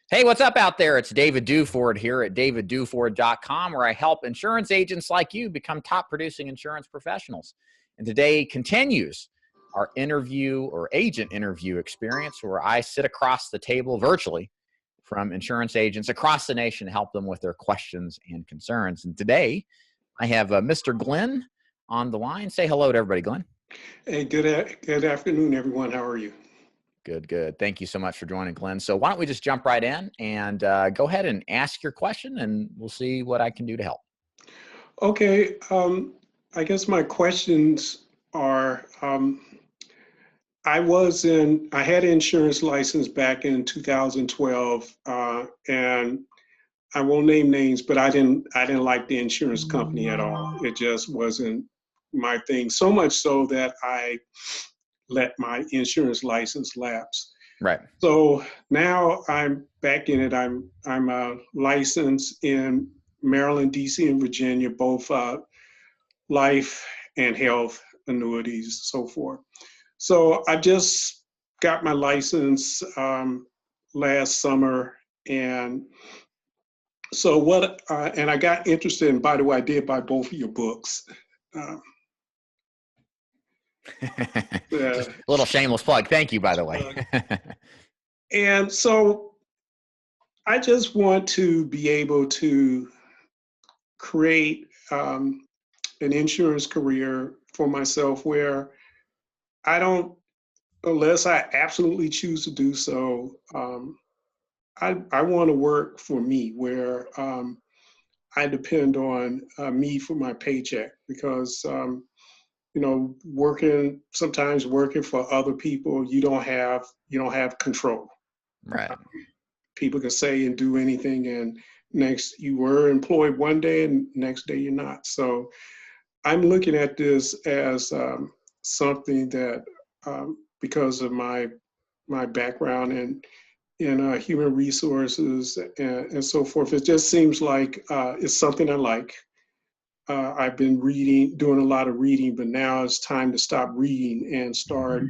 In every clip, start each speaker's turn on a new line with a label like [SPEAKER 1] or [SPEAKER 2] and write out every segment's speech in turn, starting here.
[SPEAKER 1] Hey, what's up out there? It's David Duford here at davidduford.com, where I help insurance agents like you become top producing insurance professionals. And today continues our interview or agent interview experience where I sit across the table virtually from insurance agents across the nation to help them with their questions and concerns. And today I have Mr. Glenn on the line. Say hello to everybody, Glenn.
[SPEAKER 2] Hey, good afternoon, everyone. How are you?
[SPEAKER 1] Good, good. Thank you so much for joining, Glenn. So why don't we just jump right in and go ahead and ask your question, and we'll see what I can do to help.
[SPEAKER 2] Okay, I guess my questions are, I had an insurance license back in 2012, and I won't name names, but I didn't like the insurance company at all. It just wasn't my thing. So much so that I let my insurance license lapse.
[SPEAKER 1] Right.
[SPEAKER 2] So now I'm back in it. I'm licensed in Maryland, DC, and Virginia, both life and health annuities, so forth. So I just got my license last summer, and so what? And I got interested. And by the way, I did buy both of your books. Uh,
[SPEAKER 1] Just a little shameless plug. Thank you, by the way.
[SPEAKER 2] and so I just want to be able to create an insurance career for myself where I don't, unless I absolutely choose to do so, I want to work for me where I depend on me for my paycheck because, sometimes working for other people, you don't have control.
[SPEAKER 1] Right.
[SPEAKER 2] People can say and do anything, and next you were employed one day and next day you're not. So I'm looking at this as something that, because of my background in human resources and so forth, it just seems like it's something I like. I've been doing a lot of reading, but now it's time to stop reading and start,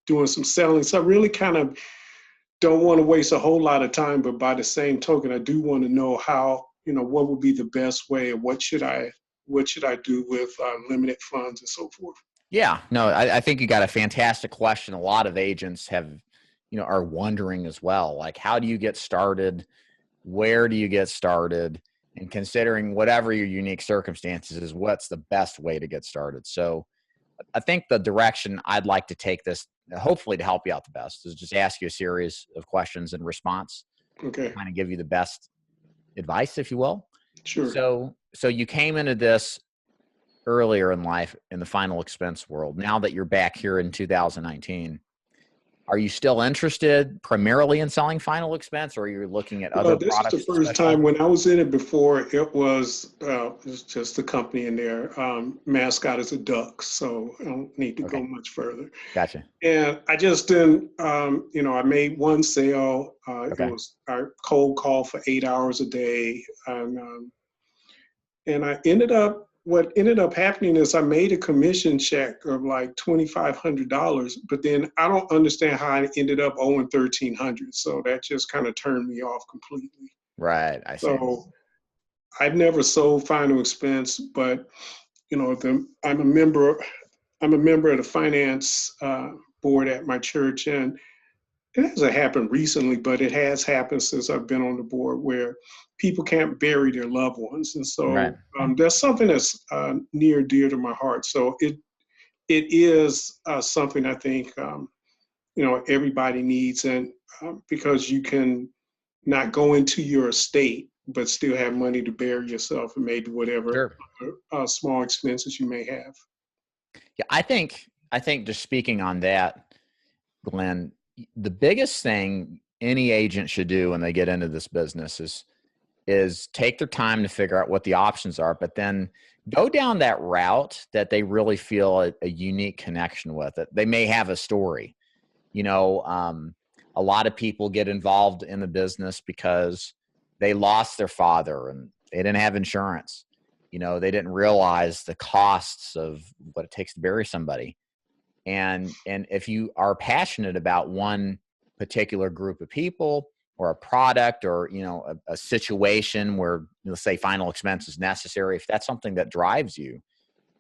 [SPEAKER 2] doing some selling. So I really kind of don't want to waste a whole lot of time, but by the same token, I do want to know how, what would be the best way, and what should I do with limited funds and so forth.
[SPEAKER 1] Yeah. No, I think you got a fantastic question. A lot of agents are wondering as well, like, how do you get started? Where do you get started? And considering whatever your unique circumstances is, what's the best way to get started? So I think the direction I'd like to take this, hopefully to help you out the best, is just ask you a series of questions in response,
[SPEAKER 2] Okay,
[SPEAKER 1] kind of give you the best advice, if you will.
[SPEAKER 2] sure.
[SPEAKER 1] So you came into this earlier in life in the final expense world. Now that you're back here in 2019, are you still interested primarily in selling final expense, or are you looking at
[SPEAKER 2] Well,
[SPEAKER 1] other
[SPEAKER 2] this is the
[SPEAKER 1] products to
[SPEAKER 2] first
[SPEAKER 1] specialize
[SPEAKER 2] time.
[SPEAKER 1] in?
[SPEAKER 2] When I was in it before, it was just the company in there. Mascot is a duck, so I don't need to go
[SPEAKER 1] Okay,
[SPEAKER 2] much further.
[SPEAKER 1] gotcha.
[SPEAKER 2] And I just didn't, I made one sale. It
[SPEAKER 1] Okay,
[SPEAKER 2] was a cold call for 8 hours a day. And what ended up happening is I made a commission check of like $2,500, but then I don't understand how I ended up owing 1,300. So that just kind of turned me off completely.
[SPEAKER 1] right. I see.
[SPEAKER 2] So I've never sold final expense, but I'm a member. I'm a member of the finance board at my church, and it hasn't happened recently, but it has happened since I've been on the board where people can't bury their loved ones, and
[SPEAKER 1] Right.
[SPEAKER 2] so that's something that's near and dear to my heart. So it is something I think everybody needs, and because you can not go into your estate but still have money to bury yourself and maybe whatever
[SPEAKER 1] Sure.
[SPEAKER 2] small expenses you may have.
[SPEAKER 1] Yeah, I think just speaking on that, Glenn, the biggest thing any agent should do when they get into this business is take their time to figure out what the options are, but then go down that route that they really feel a unique connection with it. They may have a story. You know, a lot of people get involved in the business because they lost their father and they didn't have insurance. They didn't realize the costs of what it takes to bury somebody. And if you are passionate about one particular group of people, or a product or, a situation where, let's say final expense is necessary, if that's something that drives you,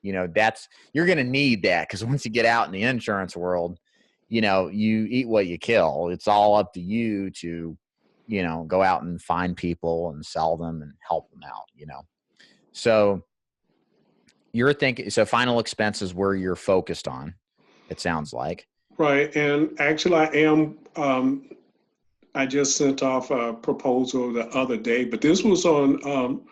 [SPEAKER 1] you're going to need that. Because once you get out in the insurance world, you eat what you kill. It's all up to you to, go out and find people and sell them and help them out, So you're thinking, so final expense is where you're focused on, it sounds like.
[SPEAKER 2] Right. And actually, I just sent off a proposal the other day, but this was on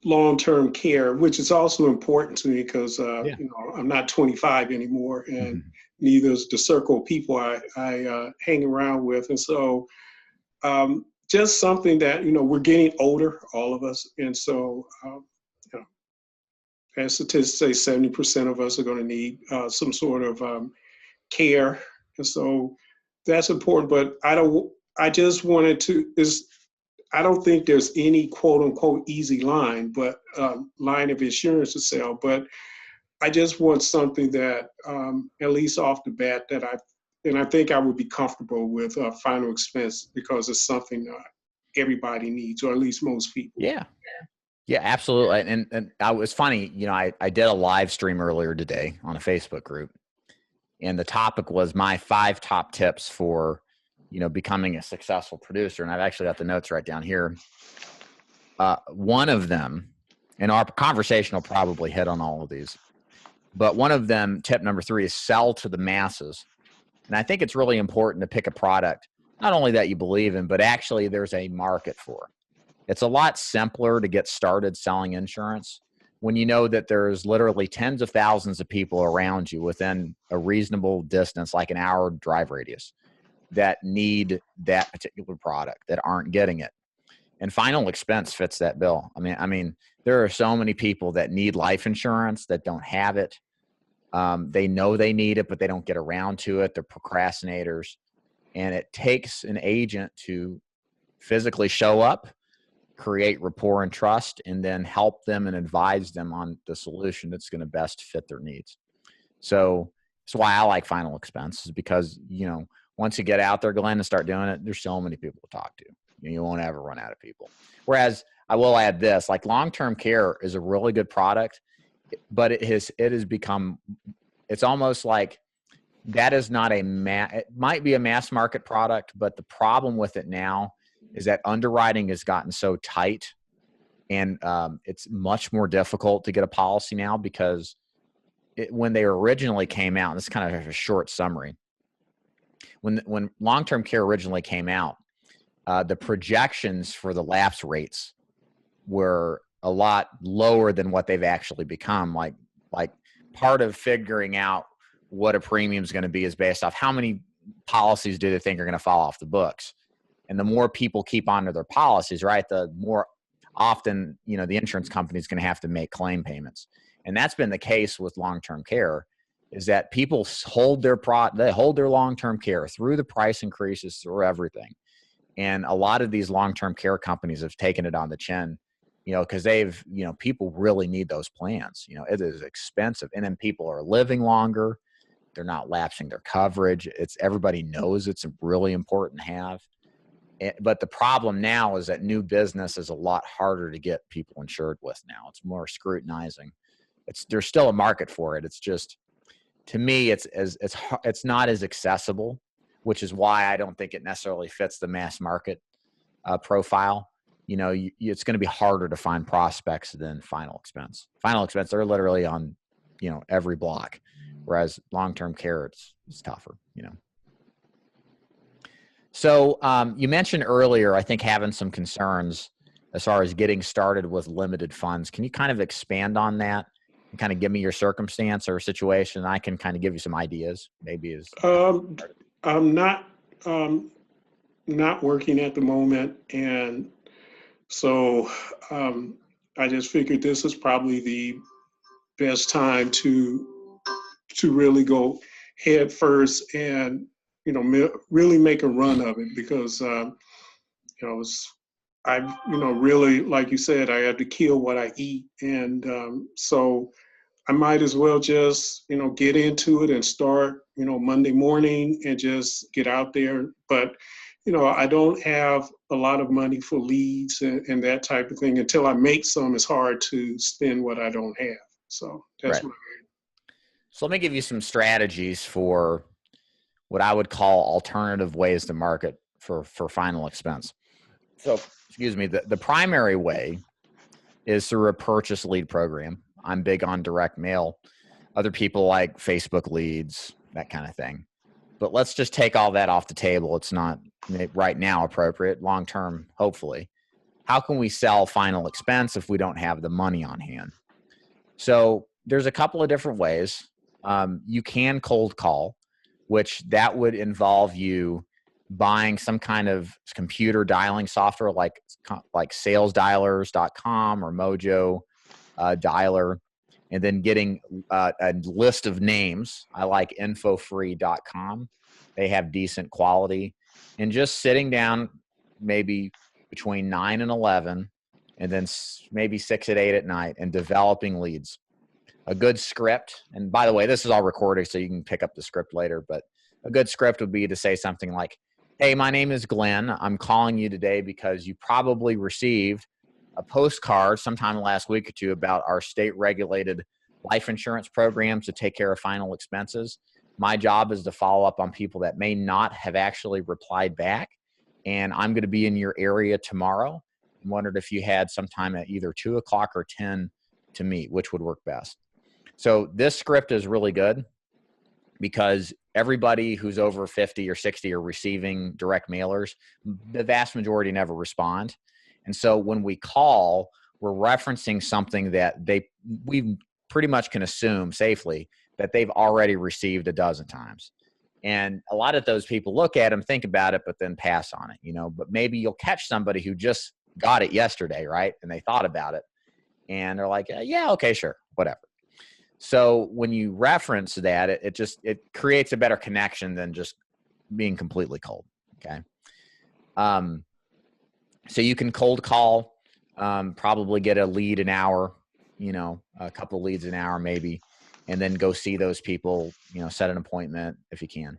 [SPEAKER 2] long-term care, which is also important to me because,
[SPEAKER 1] Yeah.
[SPEAKER 2] I'm not 25 anymore, and
[SPEAKER 1] Mm-hmm.
[SPEAKER 2] neither is the circle of people I hang around with. And so just something that, we're getting older, all of us. And so, as statistics say, 70% of us are going to need some sort of care. And so that's important. But I just wanted to, I don't think there's any quote unquote easy line, but line of insurance to sell. But I just want something that, at least off the bat, and I think I would be comfortable with final expense because it's something everybody needs, or at least most people.
[SPEAKER 1] Yeah. Yeah, absolutely. And I was funny, I did a live stream earlier today on a Facebook group, and the topic was my 5 top tips for, becoming a successful producer. And I've actually got the notes right down here. One of them, and our conversation will probably hit on all of these, but one of them, tip number 3, is sell to the masses. And I think it's really important to pick a product, not only that you believe in, but actually there's a market for. It's a lot simpler to get started selling insurance when you know that there's literally tens of thousands of people around you within a reasonable distance, like an hour drive radius, that need that particular product that aren't getting it. And final expense fits that bill. I mean, there are so many people that need life insurance that don't have it. They know they need it, but they don't get around to it. They're procrastinators. And it takes an agent to physically show up, create rapport and trust, and then help them and advise them on the solution that's going to best fit their needs. So that's why I like final expense, is because, once you get out there, Glenn, and start doing it, there's so many people to talk to. You won't ever run out of people. Whereas I will add this, like long-term care is a really good product, but it has become, it's almost like that is not it might be a mass market product, but the problem with it now is that underwriting has gotten so tight, and it's much more difficult to get a policy now because when they originally came out, and this is kind of a short summary, when long-term care originally came out, the projections for the lapse rates were a lot lower than what they've actually become. Like part of figuring out what a premium is going to be is based off how many policies do they think are going to fall off the books. And the more people keep onto their policies, right, the more often, the insurance company is going to have to make claim payments. And that's been the case with long-term care, is that people hold their long-term care through the price increases, through everything. And a lot of these long-term care companies have taken it on the chin, because they've, people really need those plans. It is expensive. And then people are living longer. They're not lapsing their coverage. Everybody knows it's really important to have. But the problem now is that new business is a lot harder to get people insured with now. It's more scrutinizing. There's still a market for it. It's just, to me, it's not as accessible, which is why I don't think it necessarily fits the mass market profile. It's going to be harder to find prospects than final expense. Final expense, they're literally on, every block, whereas long-term care, it's tougher. So you mentioned earlier, I think, having some concerns as far as getting started with limited funds. Can you kind of expand on that and kind of give me your circumstance or situation? I can kind of give you some ideas, maybe.
[SPEAKER 2] I'm not working at the moment, and so I just figured this is probably the best time to really go head first and really make a run of it, because I really, like you said, I have to kill what I eat, and so I might as well just get into it and start Monday morning and just get out there. But I don't have a lot of money for leads and that type of thing. Until I make some, it's hard to spend what I don't have. So that's
[SPEAKER 1] Right.
[SPEAKER 2] what.
[SPEAKER 1] So let me give you some strategies for what I would call alternative ways to market for final expense. So, excuse me, the primary way is through a purchase lead program. I'm big on direct mail. Other people like Facebook leads, that kind of thing. But let's just take all that off the table. It's not right now appropriate, long term, hopefully. How can we sell final expense if we don't have the money on hand? So there's a couple of different ways. You can cold call, which that would involve you buying some kind of computer dialing software like salesdialers.com or Mojo dialer, and then getting a list of names. I like infofree.com. They have decent quality. And just sitting down maybe between 9 and 11, and then maybe 6 at 8 at night, and developing leads. A good script, and by the way, this is all recorded, so you can pick up the script later, but a good script would be to say something like, hey, my name is Glenn. I'm calling you today because you probably received a postcard sometime last week or two about our state-regulated life insurance programs to take care of final expenses. My job is to follow up on people that may not have actually replied back, and I'm going to be in your area tomorrow. I wondered if you had some time at either 2 o'clock or 10 to meet, which would work best. So this script is really good because everybody who's over 50 or 60 are receiving direct mailers. The vast majority never respond. And so when we call, we're referencing something that we pretty much can assume safely that they've already received a dozen times. And a lot of those people look at them, think about it, but then pass on it, but maybe you'll catch somebody who just got it yesterday, right? And they thought about it and they're like, yeah, okay, sure, whatever. So when you reference that, it creates a better connection than just being completely cold. Okay. So you can cold call, probably get a lead an hour, a couple leads an hour maybe, and then go see those people, set an appointment if you can.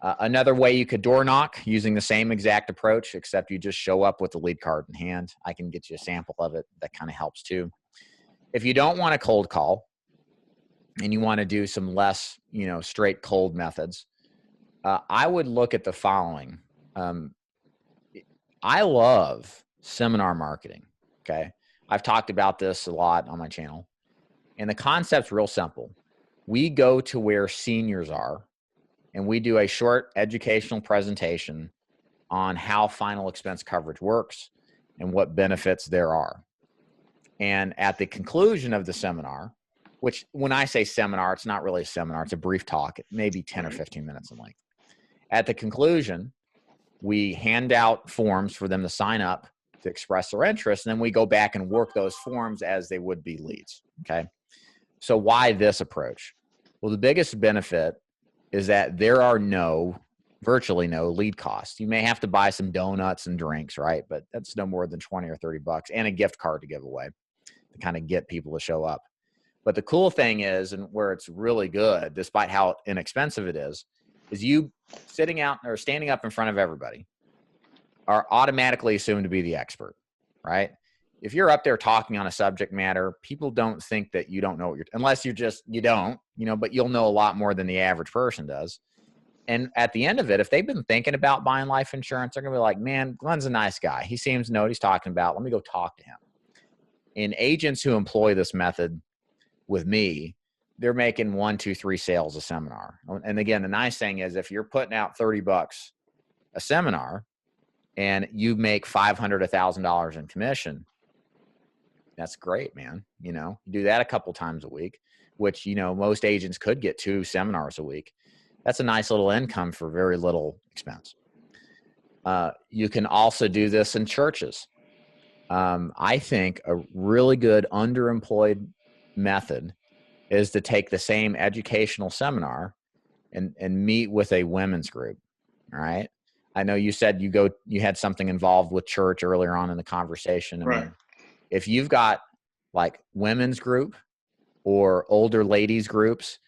[SPEAKER 1] Another way you could door knock using the same exact approach, except you just show up with the lead card in hand. I can get you a sample of it. That kind of helps too. If you don't want a cold call, and you want to do some less, straight cold methods, I would look at the following. I love seminar marketing. Okay. I've talked about this a lot on my channel, and the concept's real simple. We go to where seniors are and we do a short educational presentation on how final expense coverage works and what benefits there are. And at the conclusion of the seminar, which when I say seminar, it's not really a seminar. It's a brief talk, maybe 10 or 15 minutes in length. At the conclusion, we hand out forms for them to sign up to express their interest. And then we go back and work those forms as they would be leads. Okay. So why this approach? Well, the biggest benefit is that there are virtually no lead costs. You may have to buy some donuts and drinks, right? But that's no more than 20 or 30 bucks and a gift card to give away to kind of get people to show up. But the cool thing is, and where it's really good, despite how inexpensive it is you sitting out or standing up in front of everybody are automatically assumed to be the expert, right? If you're up there talking on a subject matter, people don't think that you don't know what unless you don't, but you'll know a lot more than the average person does. And at the end of it, if they've been thinking about buying life insurance, they're going to be like, man, Glenn's a nice guy. He seems to know what he's talking about. Let me go talk to him. And agents who employ this method with me, they're making 1, 2, 3 sales a seminar. And again, the nice thing is if you're putting out 30 bucks a seminar and you make $500, $1,000 in commission, that's great, man. You do that a couple times a week, which, most agents could get 2 seminars a week. That's a nice little income for very little expense. You can also do this in churches. I think a really good underemployed method is to take the same educational seminar and meet with a women's group. All right. I know you said you had something involved with church earlier on in the conversation. I mean, if you've got like women's group or older ladies groups,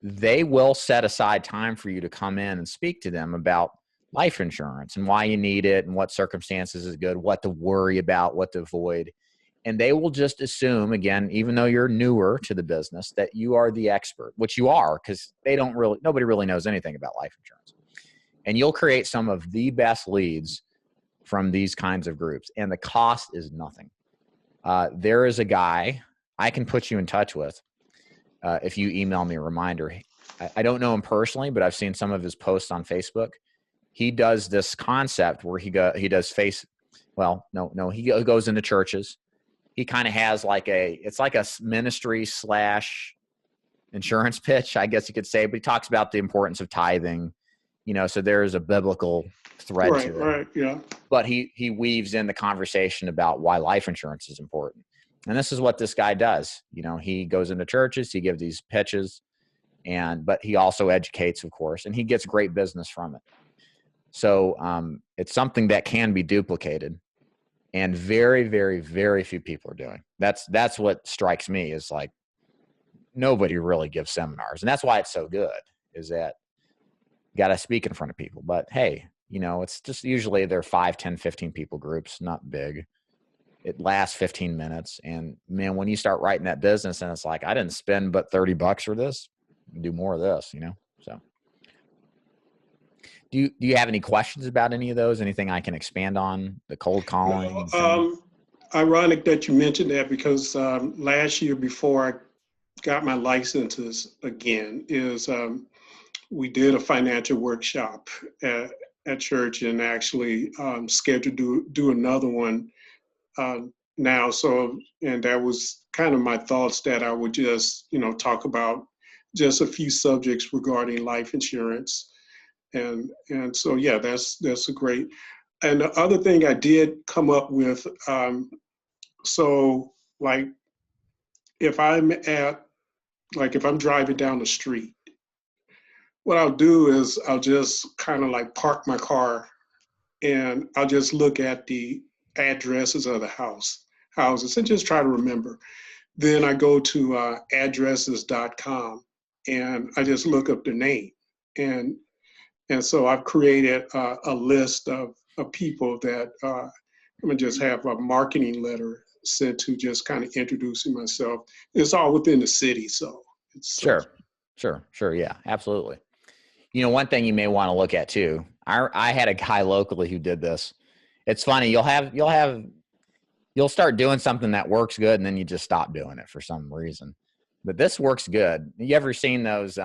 [SPEAKER 1] they will set aside time for you to come in and speak to them about life insurance and why you need it and what circumstances is good, what to worry about, what to avoid. And they will just assume, again, even though you're newer to the business, that you are the expert, which you are, because nobody really knows anything about life insurance. And you'll create some of the best leads from these kinds of groups. And the cost is nothing. There is a guy I can put you in touch with if you email me a reminder. I don't know him personally, but I've seen some of his posts on Facebook. He does this concept where he goes into churches. He kind of has it's like a ministry / insurance pitch, I guess you could say, but he talks about the importance of tithing, so there's a biblical thread to it.
[SPEAKER 2] Right, yeah.
[SPEAKER 1] But he weaves in the conversation about why life insurance is important. And this is what this guy does. He goes into churches, he gives these pitches, but he also educates, of course, and he gets great business from it. So it's something that can be duplicated, and very, very, very few people are doing. That's what strikes me, is like nobody really gives seminars. And that's why it's so good, is that you got to speak in front of people. But hey, it's just usually they're 5, 10, 15 people groups, not big. It lasts 15 minutes. And man, when you start writing that business and it's like, I didn't spend but $30 for this, do more of this, so. Do you have any questions about any of those? Anything I can expand on? The cold calling?
[SPEAKER 2] Ironic that you mentioned that, because last year, before I got my licenses again, we did a financial workshop at church, and actually scheduled to do another one now. So, and that was kind of my thoughts, that I would just, talk about just a few subjects regarding life insurance. And so, yeah, that's a great. And the other thing I did come up with, so like if I'm driving down the street, what I'll do is I'll just kind of like park my car, and I'll just look at the addresses of the houses and just try to remember. Then I go to addresses.com, and I just look up the name. And so I've created a list of people that I'm going to just have a marketing letter sent to, just kind of introducing myself. It's all within the city, so it's
[SPEAKER 1] Sure. Yeah, absolutely. One thing you may want to look at too, I had a guy locally who did this. It's funny. You'll start doing something that works good, and then you just stop doing it for some reason. But this works good. You ever seen those,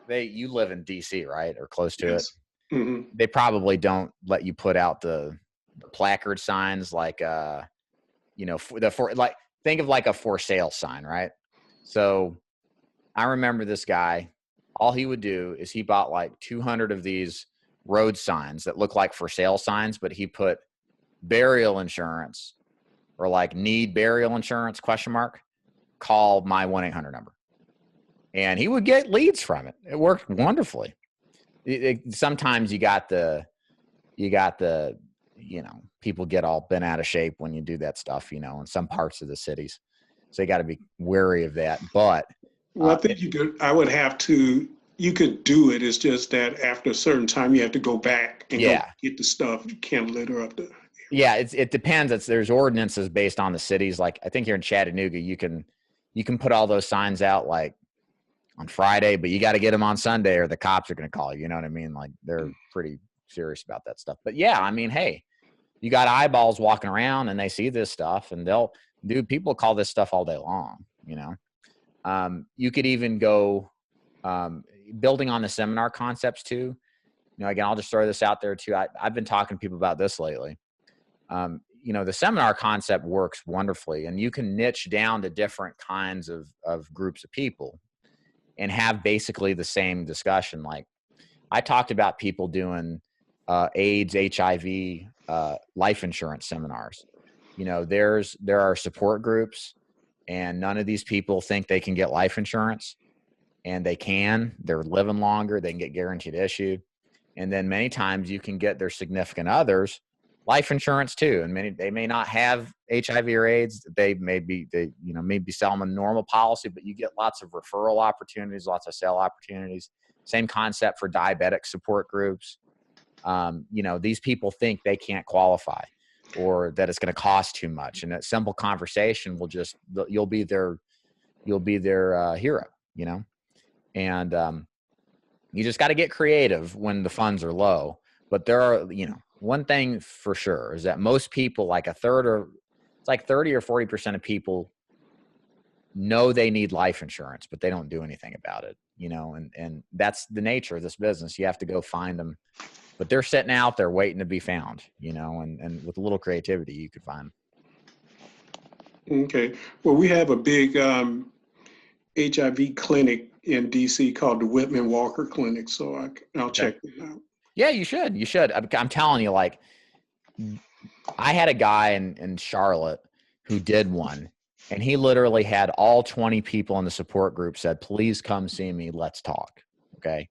[SPEAKER 1] you live in DC, right? Or close to
[SPEAKER 2] yes.
[SPEAKER 1] it.
[SPEAKER 2] Mm-hmm.
[SPEAKER 1] They probably don't let you put out the placard signs like, think of like a for sale sign, right? So I remember this guy, all he would do is he bought like 200 of these road signs that look like for sale signs, but he put burial insurance, or like need burial insurance ? Call my 1-800 number. And he would get leads from it. It worked wonderfully. Sometimes you got the, people get all bent out of shape when you do that stuff, in some parts of the cities. So you got to be wary of that. But
[SPEAKER 2] well, I think you could do it. It's just that after a certain time, you have to go back and go get the stuff. You can't litter up the.
[SPEAKER 1] Yeah, it depends. There's ordinances based on the cities. Like I think here in Chattanooga, you can put all those signs out like on Friday, but you got to get them on Sunday, or the cops are going to call you. You know what I mean? Like they're pretty serious about that stuff. But yeah, I mean, hey, you got eyeballs walking around and they see this stuff, and people call this stuff all day long. You could even go building on the seminar concepts too. Again, I'll just throw this out there too. I've been talking to people about this lately. The seminar concept works wonderfully, and you can niche down to different kinds of groups of people and have basically the same discussion. Like I talked about people doing AIDS, HIV, life insurance seminars. There are support groups, and none of these people think they can get life insurance, and they're living longer. They can get guaranteed issue. And then many times you can get their significant others life insurance too. And they may not have HIV or AIDS. They maybe sell them a normal policy, but you get lots of referral opportunities, lots of sale opportunities. Same concept for diabetic support groups. These people think they can't qualify or that it's going to cost too much. And that simple conversation will just, you'll be their hero, and you just got to get creative when the funds are low. But there are, one thing for sure is that most people, like 30 or 40% of people know they need life insurance, but they don't do anything about it, and that's the nature of this business. You have to go find them, but they're sitting out there waiting to be found, and with a little creativity, you could find them.
[SPEAKER 2] Okay. Well, we have a big HIV clinic in DC called the Whitman Walker Clinic. So I'll check it out.
[SPEAKER 1] Yeah, you should. I'm telling you, like, I had a guy in Charlotte who did one, and he literally had all 20 people in the support group said, please come see me. Let's talk. Okay.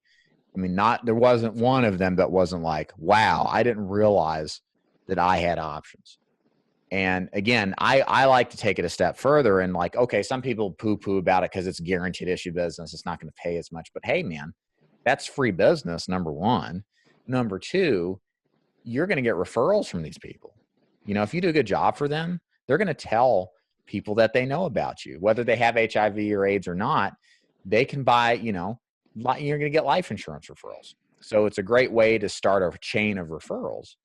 [SPEAKER 1] I mean, there wasn't one of them that wasn't like, wow, I didn't realize that I had options. And again, I like to take it a step further and like, okay, some people poo-poo about it because it's guaranteed issue business. It's not going to pay as much. But hey, man, that's free business, number one. Number two, you're going to get referrals from these people. If you do a good job for them, they're going to tell people that they know about you, whether they have HIV or AIDS or not. They can buy, you're going to get life insurance referrals. So it's a great way to start a chain of referrals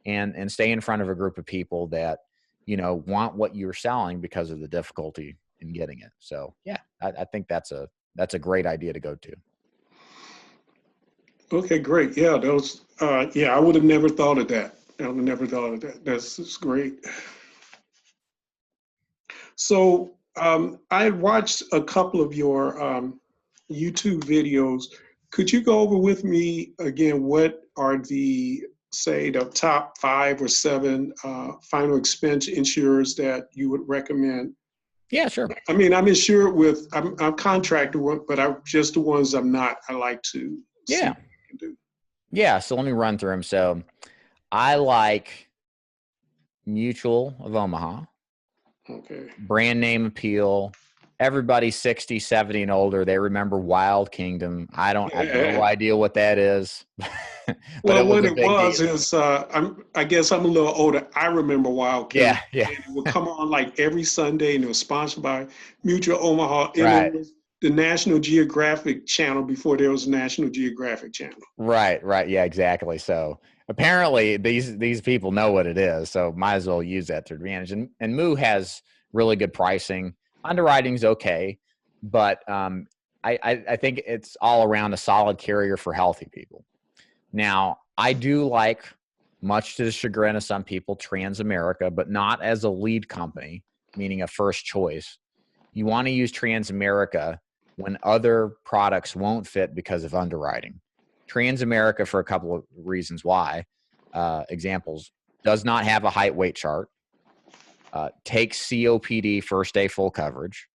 [SPEAKER 1] and stay in front of a group of people that, want what you're selling because of the difficulty in getting it. So yeah, I think that's a great idea to go to.
[SPEAKER 2] Okay, great. Yeah, I would have never thought of that. I would have never thought of that. That's great. So I watched a couple of your YouTube videos. Could you go over with me again, what are the top 5 or 7 final expense insurers that you would recommend?
[SPEAKER 1] Yeah, sure.
[SPEAKER 2] I mean, I'm insured with, I'm contracted, but just the ones I'm not, I like to see what I can do.
[SPEAKER 1] Yeah, so let me run through them. So I like Mutual of Omaha.
[SPEAKER 2] Okay.
[SPEAKER 1] Brand name appeal. Everybody 60, 70 and older, they remember Wild Kingdom. I have no idea what that is.
[SPEAKER 2] Well, what it was is, I guess I'm a little older. I remember Wild Kingdom.
[SPEAKER 1] Yeah.
[SPEAKER 2] And it would come on like every Sunday, and it was sponsored by Mutual Omaha. And
[SPEAKER 1] right.
[SPEAKER 2] It was the National Geographic Channel before there was a National Geographic Channel.
[SPEAKER 1] Right. Yeah, exactly. So apparently these people know what it is, so might as well use that to advantage. And Moo has really good pricing. Underwriting's okay, but I think it's all around a solid carrier for healthy people. Now, I do like, much to the chagrin of some people, Transamerica, but not as a lead company, meaning a first choice. You want to use Transamerica when other products won't fit because of underwriting. Transamerica, for a couple of reasons why, examples, does not have a height weight chart, takes COPD first day full coverage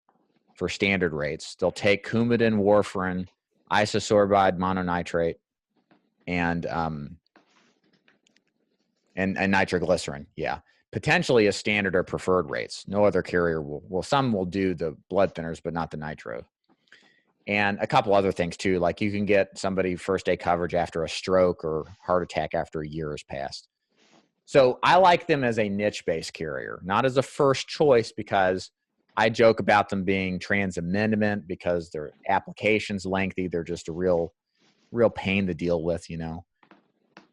[SPEAKER 1] for standard rates. They'll take Coumadin, warfarin, isosorbide mononitrate, and nitroglycerin. Yeah. Potentially a standard or preferred rates. No other carrier will, some will do the blood thinners, but not the nitro. And a couple other things too, like you can get somebody first day coverage after a stroke or heart attack after a year has passed. So I like them as a niche-based carrier, not as a first choice, because I joke about them being trans amendment because their application's lengthy. They're just a real pain to deal with,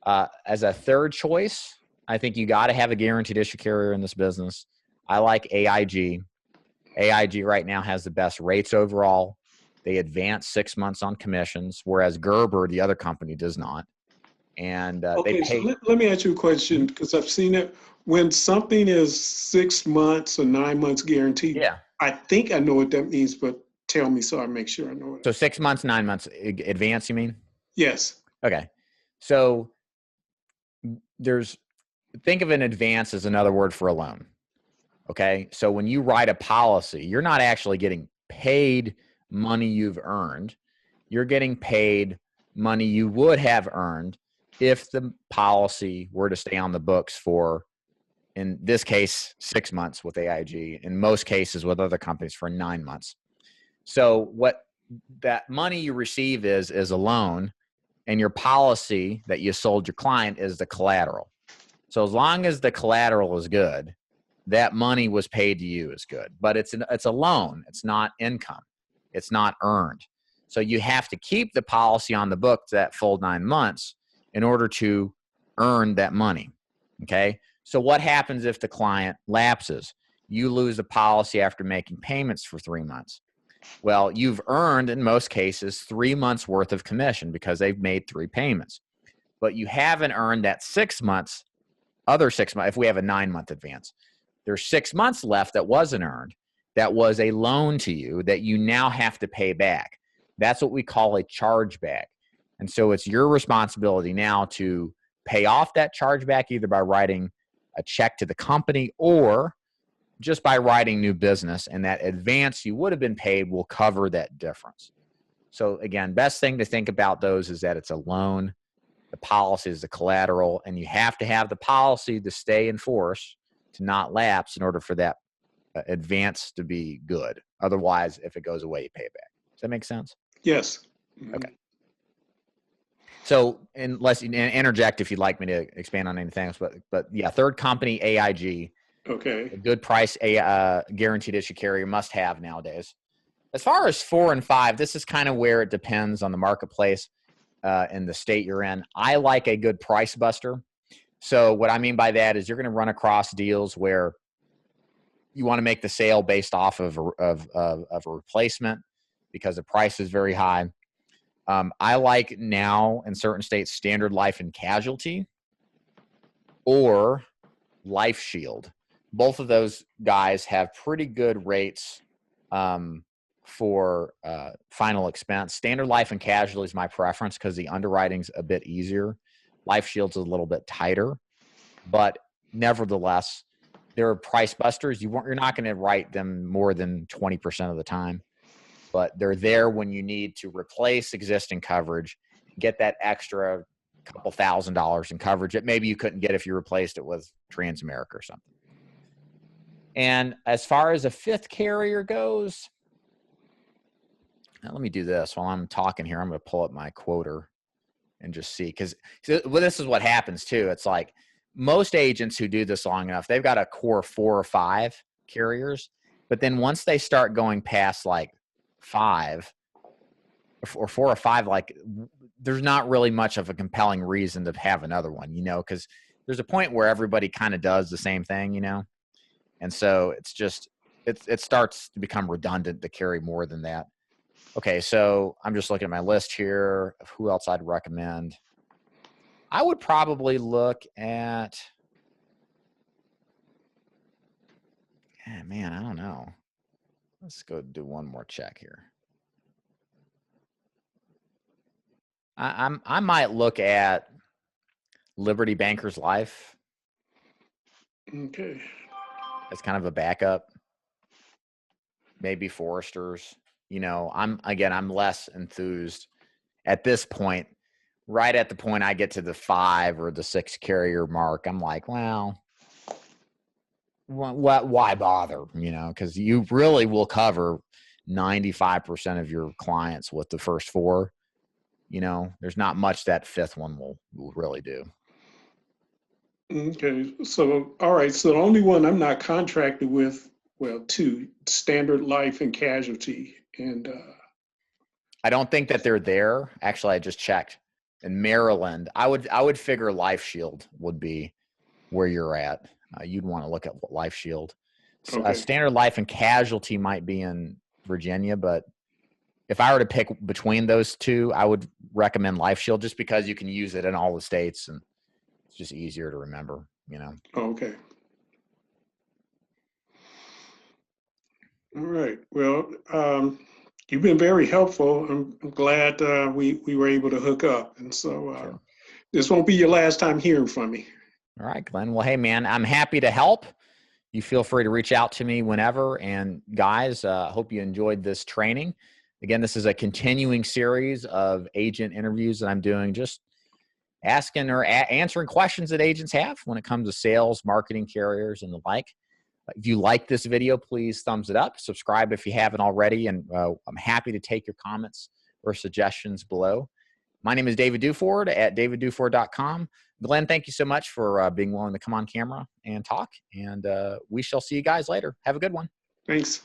[SPEAKER 1] As a third choice, I think you got to have a guaranteed issue carrier in this business. I like AIG. AIG right now has the best rates overall. They advance 6 months on commissions, whereas Gerber, the other company, does not. And
[SPEAKER 2] okay,
[SPEAKER 1] they pay.
[SPEAKER 2] so let me ask you a question, because I've seen it. When something is 6 months or 9 months guaranteed,
[SPEAKER 1] Yeah.
[SPEAKER 2] I think I know what that means, but tell me so I make sure I know it.
[SPEAKER 1] So 6 months, 9 months advance, you mean?
[SPEAKER 2] Yes.
[SPEAKER 1] Okay. So think of an advance as another word for a loan. Okay. So when you write a policy, you're not actually getting paid money you've earned. You're getting paid money you would have earned if the policy were to stay on the books for, in this case, 6 months with AIG, in most cases with other companies for 9 months. So what that money you receive is a loan, and your policy that you sold your client is the collateral. So as long as the collateral is good, that money was paid to you is good. But it's a loan. It's not income. It's not earned. So you have to keep the policy on the book that full 9 months in order to earn that money. Okay. So what happens if the client lapses? You lose the policy after making payments for 3 months. Well, you've earned, in most cases, 3 months worth of commission because they've made 3 payments. But you haven't earned that 6 months, other 6 months, if we have a 9-month advance. There's 6 months left that wasn't earned. That was a loan to you that you now have to pay back. That's what we call a chargeback. And so it's your responsibility now to pay off that chargeback either by writing a check to the company or just by writing new business, and that advance you would have been paid will cover that difference. So again, best thing to think about those is that it's a loan. The policy is the collateral, and you have to have the policy to stay in force, to not lapse, in order for that advance to be good. Otherwise, if it goes away, you pay it back. Does that make sense?
[SPEAKER 2] Yes.
[SPEAKER 1] Okay. So, unless you interject if you'd like me to expand on anything else, but yeah, third company, AIG.
[SPEAKER 2] Okay.
[SPEAKER 1] A good price, guaranteed issue carrier must have nowadays. As far as 4 and 5, this is kind of where it depends on the marketplace and the state you're in. I like a good price buster. So what I mean by that is you're going to run across deals where you want to make the sale based off of a replacement because the price is very high. I like now in certain states standard life and casualty or Life Shield. Both of those guys have pretty good rates for final expense. Standard life and casualty is my preference because the underwriting's a bit easier. Life Shield's a little bit tighter, but nevertheless, they're price busters. You're not going to write them more than 20% of the time, but they're there when you need to replace existing coverage, get that extra couple $1,000s in coverage that maybe you couldn't get if you replaced it with Transamerica or something. And as far as a fifth carrier goes, now let me do this while I'm talking here. I'm going to pull up my quoter and just see, because this is what happens too. It's like most agents who do this long enough, they've got a core 4 or 5 carriers, but then once they start going past like 5 or 4 or 5, like there's not really much of a compelling reason to have another one, because there's a point where everybody kind of does the same thing, and so it's just it starts to become redundant to carry more than that. Okay, so I'm just looking at my list here of who else I'd recommend. I would probably look at, man, I don't know. Let's go do one more check here. I might look at Liberty Bankers Life.
[SPEAKER 2] Okay.
[SPEAKER 1] As kind of a backup. Maybe Foresters. I'm less enthused at this point. Right at the point I get to the 5 or the 6 carrier mark, I'm like, well, why bother? Because you really will cover 95% of your clients with the first 4. There's not much that 5th one will really do.
[SPEAKER 2] Okay. So, all right. So the only one I'm not contracted with, well, 2, standard life and casualty. And
[SPEAKER 1] I don't think that they're there. Actually, I just checked. In Maryland, I would figure Life Shield would be where you're at. You'd want to look at Life Shield.
[SPEAKER 2] okay.
[SPEAKER 1] Standard life and casualty might be in Virginia, but if I were to pick between those 2, I would recommend Life Shield just because you can use it in all the states and it's just easier to remember,
[SPEAKER 2] Okay. All right. Well, you've been very helpful. I'm glad we were able to hook up. And so
[SPEAKER 1] Sure.
[SPEAKER 2] This won't be your last time hearing from me.
[SPEAKER 1] All right, Glenn. Well, hey, man, I'm happy to help. You feel free to reach out to me whenever. And guys, I hope you enjoyed this training. Again, this is a continuing series of agent interviews that I'm doing, just asking or answering questions that agents have when it comes to sales, marketing, carriers, and the like. If you like this video, please thumbs it up. Subscribe if you haven't already, and I'm happy to take your comments or suggestions below. My name is David Duford at davidduford.com. Glenn, thank you so much for being willing to come on camera and talk, and we shall see you guys later. Have a good one.
[SPEAKER 2] Thanks.